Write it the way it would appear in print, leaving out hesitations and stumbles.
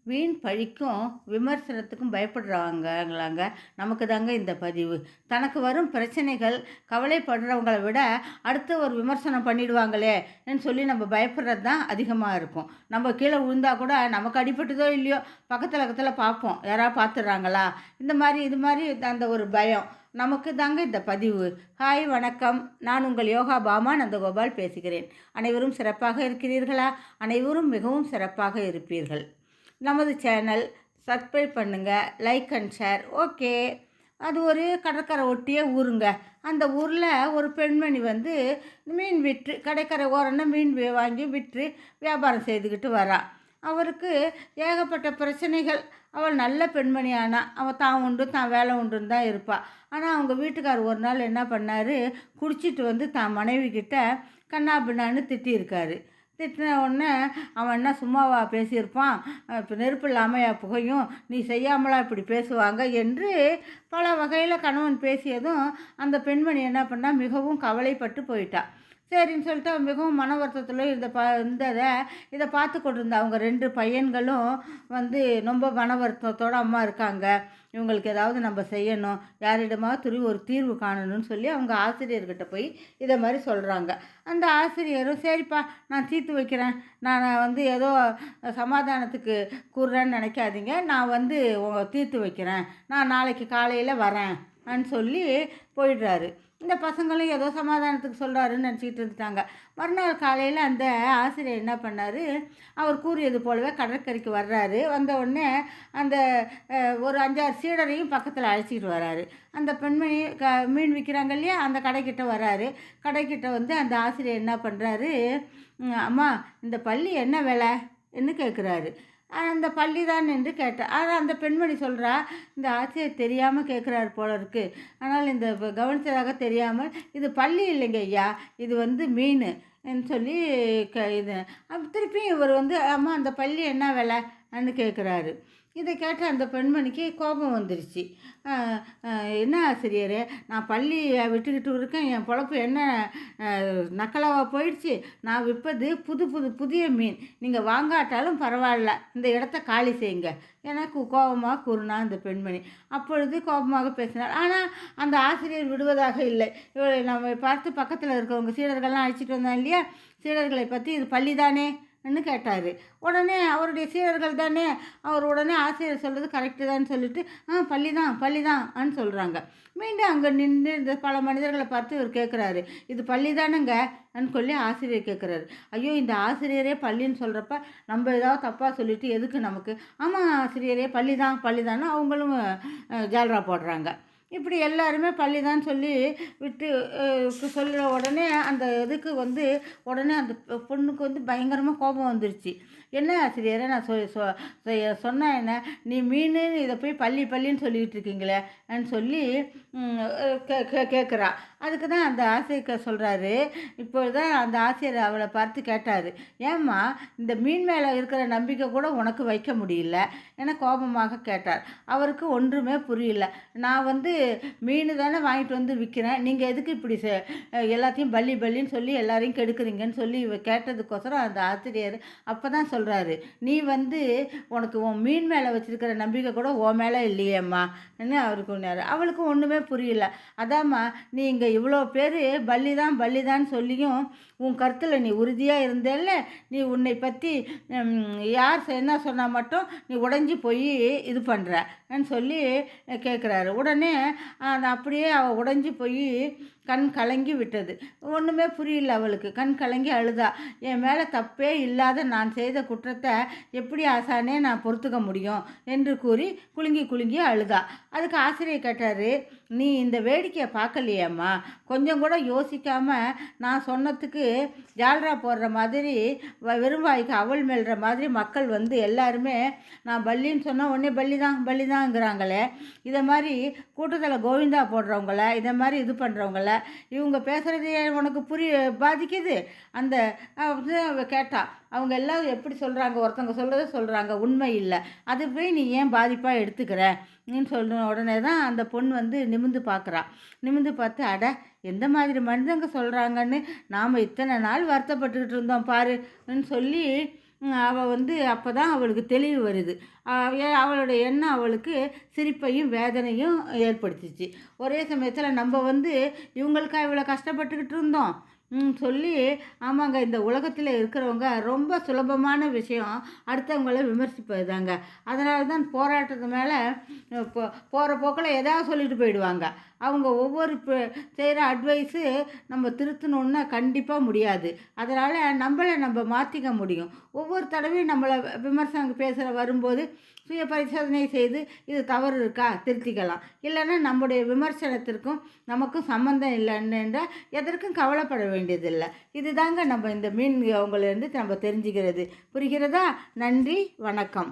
வீண் பழிக்கும் விமர்சனத்துக்கும் பயப்படுறாங்கங்களாங்க. நமக்கு தாங்க இந்த பதிவு. தனக்கு வரும் பிரச்சனைகள் கவலைப்படுறவங்கள விட அடுத்து ஒரு விமர்சனம் பண்ணிடுவாங்களேன்னு சொல்லி நம்ம பயப்படுறது தான் அதிகமாக இருக்கும். நம்ம கீழே விழுந்தா கூட நமக்கு அடிபட்டுதோ இல்லையோ பக்கத்தில் பக்கத்தில் பார்ப்போம், யாராவது பார்த்துடுறாங்களா, இது மாதிரி அந்த ஒரு பயம் நமக்கு தாங்க இந்த பதிவு. ஹாய் வணக்கம், நான் உங்கள் யோகா பாமா நந்தகோபால் பேசுகிறேன். அனைவரும் சிறப்பாக இருக்கிறீர்களா? அனைவரும் மிகவும் சிறப்பாக இருப்பீர்கள். நமது சேனல் சப்ஸ்கிரைப் பண்ணுங்கள், லைக் அண்ட் ஷேர். ஓகே. அது ஒரு கடற்கரை ஒட்டிய ஊருங்க. அந்த ஊரில் ஒரு பெண்மணி வந்து மீன் விற்று, கடற்கரை ஓரம்னா மீன் வாங்கி விற்று வியாபாரம் செய்துக்கிட்டு வரா. அவருக்கு ஏகப்பட்ட பிரச்சனைகள். அவள் நல்ல பெண்மணி. ஆனால் அவள் தான் உண்டு தான் வேலை உண்டுன்னு தான் இருப்பாள். ஆனால் அவங்க வீட்டுக்கார் ஒரு நாள் என்ன பண்ணார், குடிச்சிட்டு வந்து தான் மனைவி கிட்ட கண்ணா பின்னான்னு திட்டியிருக்காரு. திட்டின உடனே அவன் என்ன சும்மாவா பேசியிருப்பான், இப்போ நெருப்பு இல்லாமல் புகையும், நீ செய்யாமலா இப்படி பேசுவாங்க என்று பல வகையில் கணவன் பேசியதும் அந்த பெண்மணி என்ன பண்ணால் மிகவும் கவலைப்பட்டு போயிட்டா. சரின்னு சொல்லிட்டு அவன் மிகவும் மன வருத்தத்தில் இதை பார்த்து கொண்டிருந்த அவங்க 2 பையன்களும் வந்து ரொம்ப மன வருத்தத்தோடு அம்மா இருக்காங்க, இவங்களுக்கு ஏதாவது நம்ம செய்யணும், யாரிடமாவது ஒரு தீர்வு காணணும்னு சொல்லி அவங்க ஆசிரியர்கிட்ட போய் இதை மாதிரி சொல்கிறாங்க. அந்த ஆசிரியரும் சரிப்பா நான் தீர்த்து வைக்கிறேன், நான் வந்து ஏதோ சமாதானத்துக்கு கூறுறேன்னு நினைக்காதீங்க, நான் வந்து தீர்த்து வைக்கிறேன், நான் நாளைக்கு காலையில் வரேன் அப்படின்னு சொல்லி போயிடுறாரு. இந்த பசங்களும் ஏதோ சமாதானத்துக்கு சொல்கிறாருன்னு நினச்சிக்கிட்டு இருந்துட்டாங்க. மறுநாள் காலையில் அந்த ஆசிரியர் என்ன பண்ணார், அவர் கூறியது போலவே கடற்கரைக்கு வர்றாரு. வந்த உடனே அந்த ஒரு 5-6 சீடரையும் பக்கத்தில் அழைச்சிக்கிட்டு வர்றாரு. அந்த பெண்மணி மீன் விற்கிறாங்க இல்லையா, அந்த கடைக்கிட்ட வர்றாரு. கடைக்கிட்ட வந்து அந்த ஆசிரியர் என்ன பண்ணுறாரு, அம்மா இந்த பள்ளி என்ன விலை என்று கேட்குறாரு. அந்த பள்ளி தான் என்று கேட்டேன். ஆனால் அந்த பெண்மணி சொல்கிறா, இந்த ஆசிரியர் தெரியாமல் கேட்குறாரு போல இருக்குது, ஆனால் இந்த கவனித்ததாக தெரியாமல், இது பள்ளி இல்லைங்க ஐயா, இது வந்து மீன் சொல்லி இது திருப்பியும் இவர் வந்து அம்மா அந்த பள்ளி என்ன விலைன்னு கேட்குறாரு. இதை கேட்ட அந்த பெண்மணிக்கு கோபம் வந்துருச்சு. என்ன ஆசிரியரே, நான் பள்ளியை விட்டுக்கிட்டு இருக்கேன், என் பொழப்பு என்ன நக்கலாவாக போயிடுச்சு, நான் விற்பது புதிய மீன், நீங்கள் வாங்காட்டாலும் பரவாயில்ல, இந்த இடத்த காலி செய்யுங்க எனக்கு கோபமாக கூறினா அந்த பெண்மணி. அப்பொழுது கோபமாக பேசினார். ஆனால் அந்த ஆசிரியர் விடுவதாக இல்லை. இவளை நம்ம பார்த்து பக்கத்தில் இருக்கிறவங்க சீடர்கள்லாம் அழைச்சிட்டு வந்தோம் இல்லையா, சீடர்களை பற்றி இது பள்ளி தானே ன்னு கேட்டார். உடனே அவருடைய சீடர்கள் தானே, அவர் உடனே ஆசிரியர் சொல்கிறது கரெக்டு தான் சொல்லிட்டு பள்ளி தான் சொல்கிறாங்க. மீண்டும் அங்கே நின்று இந்த பல மனிதர்களை பார்த்து இவர் கேட்குறாரு, இது பள்ளி தானுங்க சொல்லி ஆசிரியர் கேட்குறாரு. ஐயோ, இந்த ஆசிரியரே பள்ளின்னு சொல்கிறப்ப நம்ம ஏதாவது தப்பாக சொல்லிவிட்டு எதுக்கு நமக்கு, ஆமாம் ஆசிரியரே பள்ளி தான் அவங்களும் ஜால்ரா போடுறாங்க. இப்படி எல்லாருமே பள்ளி தான் சொல்லி விட்டு சொல்கிற உடனே அந்த இதுக்கு வந்து உடனே அந்த பொண்ணுக்கு வந்து பயங்கரமாக கோபம் வந்துருச்சு. என்ன ஆசிரியரை நான் சொன்னேன் என்ன, நீ மீன் இதை போய் பள்ளின்னு சொல்லிகிட்டு இருக்கீங்களேன்னு சொல்லி கேட்குறா. அதுக்கு தான் அந்த ஆசிரியர் சொல்கிறாரு. இப்போது தான் அந்த ஆசிரியர் அவளை பார்த்து கேட்டார், ஏம்மா இந்த மீன் மேலே இருக்கிற நம்பிக்கை கூட உனக்கு வைக்க முடியல என கோபமாக கேட்டார். அவருக்கு ஒன்றுமே புரியல. நான் வந்து மீன் தானே வாங்கிட்டு வந்து விற்கிறேன், நீங்கள் எதுக்கு இப்படி எல்லாத்தையும் பள்ளின்னு சொல்லி எல்லாரையும் கெடுக்குறீங்கன்னு சொல்லி கேட்டதுக்கோசரம் அந்த ஆசிரியர் அப்போ தான் சொல்கிறாரு, நீ வந்து உனக்கு உன் மீன் மேலே வச்சுருக்கிற நம்பிக்கை கூட உன் மேலே இல்லையேம்மா என்ன அவருக்கு ஒன்றாரு. அவளுக்கு ஒன்றுமே புரியல. அதாம்மா, நீ இங்கே இவ்வளோ பேர் பள்ளி தான் சொல்லியும் உன் கருத்தில் நீ உறுதியாக இருந்தேல்ல, நீ உன்னை பற்றி யார் என்ன சொன்னால் மட்டும் நீ உடஞ்சி போய் இது பண்ணுறன்னு சொல்லி கேட்குறாரு. உடனே அப்படியே அவள் உடஞ்சி போய் கண் கலங்கி விட்டது. ஒன்றுமே புரியல அவளுக்கு. கண் கலங்கி அழுதா. என் மேலே தப்பே இல்லாத நான் செய்த குற்றத்தை எப்படி ஆசானே நான் பொறுத்துக்க முடியும் என்று கூறி குலுங்கி அழுதா. அதுக்கு ஆசிரியர் கேட்டார், நீ இந்த வேடிக்கையை பார்க்கலையேம்மா, கொஞ்சம் கூட யோசிக்காமல் நான் சொன்னதுக்கு ஜால்ரா போடுற மாதிரி வெறும்வாய்க்கு அவள் மேல்ற மாதிரி மக்கள் வந்து எல்லாருமே நான் பள்ளின்னு சொன்னால் உடனே பள்ளிதாங்கிறாங்களே, இதை மாதிரி கூட்டத்தில் கோவிந்தா போடுறவங்கள, இதை மாதிரி இது பண்ணுறவங்கள, இவங்க பேசுகிறது உனக்கு பாதிக்குது. அந்த கேட்டா அவங்க எல்லாம் எப்படி சொல்கிறாங்க, ஒருத்தவங்க சொல்கிறத சொல்கிறாங்க, உண்மை இல்லை, அது போய் நீ ஏன் பாதிப்பாக எடுத்துக்கிற சொல்லுன உடனே தான் அந்த பொண்ணு வந்து நிமிந்து பார்க்குறா. நிமிந்து பார்த்து, அட எந்த மாதிரி மனிதங்க சொல்கிறாங்கன்னு நாம் இத்தனை நாள் வருத்தப்பட்டுக்கிட்டு இருந்தோம் பாருன்னு சொல்லி அவள் வந்து அப்போ தான் அவளுக்கு தெளிவு வருது. அவளுடைய எண்ணம் அவளுக்கு சிரிப்பையும் வேதனையும் ஏற்படுத்திச்சு. ஒரே சமயத்தில் நம்ம வந்து இவங்களுக்கா இவ்வளோ கஷ்டப்பட்டுக்கிட்டு இருந்தோம் சொல்லி, ஆமாங்க, இந்த உலகத்தில் இருக்கிறவங்க ரொம்ப சுலபமான விஷயம் அடுத்தவங்கள விமர்சிப்பது தாங்க. அதனால தான் போராட்டத்து மேலே போகிற போக்கில் ஏதாவது சொல்லிட்டு போயிடுவாங்க. அவங்க ஒவ்வொரு செய்கிற அட்வைஸு நம்ம திருத்தணுன்னா கண்டிப்பாக முடியாது. அதனால் நம்மளை நம்ம மாற்றிக்க முடியும். ஒவ்வொரு தடவையும் நம்மளை விமர்சனம் பேசுகிற வரும்போது சுய பரிசோதனை செய்து இது தவறு இருக்கா திருத்திக்கலாம். இல்லைன்னா நம்முடைய விமர்சனத்திற்கும் நமக்கும் சம்மந்தம் இல்லைன்னு எதற்கும் கவலைப்பட வேண்டியதில்லை. இதுதாங்க நம்ம இந்த அவங்கலேருந்து நம்ம தெரிஞ்சுக்கிறது. புரிகிறதா? நன்றி, வணக்கம்.